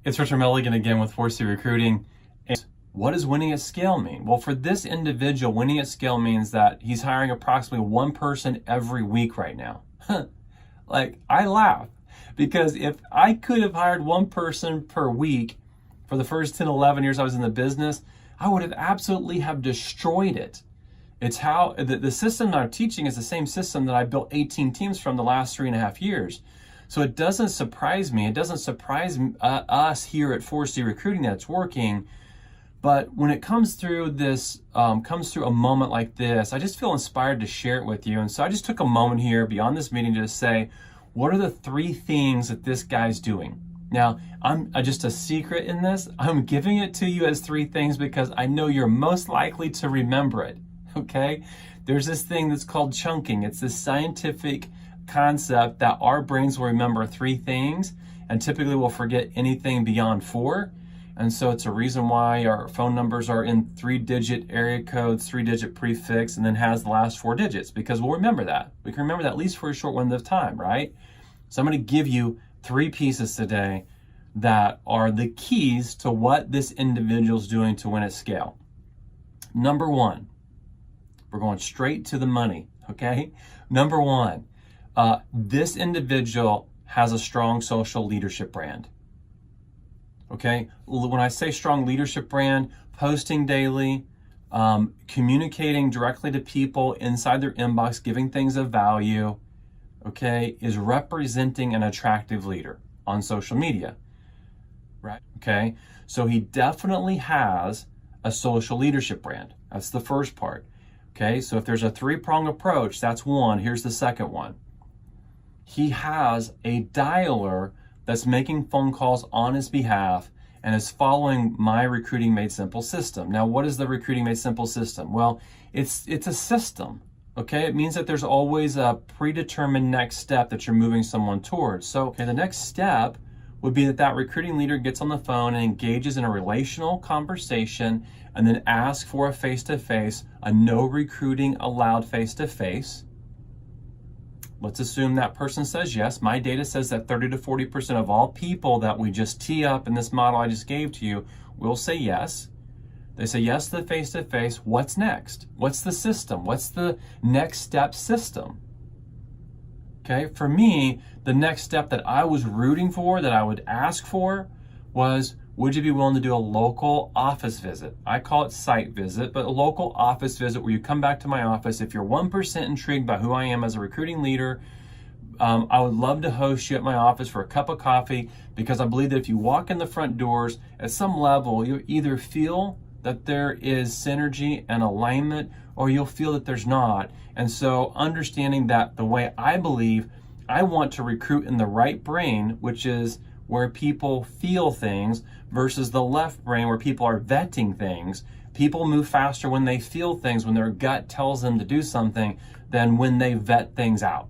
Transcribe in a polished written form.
It's Richard Milligan again with 4C Recruiting. And what does winning at scale mean? Well, for this individual, winning at scale means that he's hiring approximately one person every week right now. Like, I laugh because if I could have hired one person per week for the first 10, 11 years I was in the business, I would have absolutely have destroyed it. It's how the system that I'm teaching is the same system that I built 18 teams from the last 3.5 years. So it doesn't surprise me. It doesn't surprise us here at 4C Recruiting that it's working. But when it comes through this, comes through a moment like this, I just feel inspired to share it with you. And so I just took a moment here beyond this meeting to say, what are the 3 things that this guy's doing? Now, I'm just a secret in this. I'm giving it to you as 3 things because I know you're most likely to remember it, okay? There's this thing that's called chunking. It's this scientific concept that our brains will remember 3 things and typically will forget anything beyond 4. And so it's a reason why our phone numbers are in 3-digit area codes, 3-digit prefix, and then has the last 4 digits because we'll remember that. We can remember that at least for a short window of time, right? So I'm going to give you 3 pieces today that are the keys to what this individual's doing to win at scale. Number 1, we're going straight to the money, okay? Number 1, this individual has a strong social leadership brand. Okay, when I say strong leadership brand, posting daily, communicating directly to people inside their inbox, giving things of value, okay, is representing an attractive leader on social media, right? Okay, so he definitely has a social leadership brand. That's the first part. Okay, so if there's a 3-prong approach, that's one. Here's the second one. He has a dialer that's making phone calls on his behalf and is following my Recruiting Made Simple system. Now, what is the Recruiting Made Simple system? Well, it's a system, okay? It means that there's always a predetermined next step that you're moving someone towards. So, okay, the next step would be that recruiting leader gets on the phone and engages in a relational conversation and then asks for a face-to-face, a no recruiting allowed face-to-face. Let's assume that person says yes. My data says that 30 to 40% of all people that we just tee up in this model I just gave to you will say yes. They say yes to the face-to-face. What's next? What's the system? What's the next step system? Okay, for me, the next step that I was rooting for, that I would ask for, was, would you be willing to do a local office visit? I call it site visit, but a local office visit where you come back to my office. If you're 1% intrigued by who I am as a recruiting leader, I would love to host you at my office for a cup of coffee because I believe that if you walk in the front doors, at some level, you either feel that there is synergy and alignment or you'll feel that there's not. And so understanding that the way I believe I want to recruit in the right brain, which is where people feel things, versus the left brain where people are vetting things. People move faster when they feel things, when their gut tells them to do something, than when they vet things out.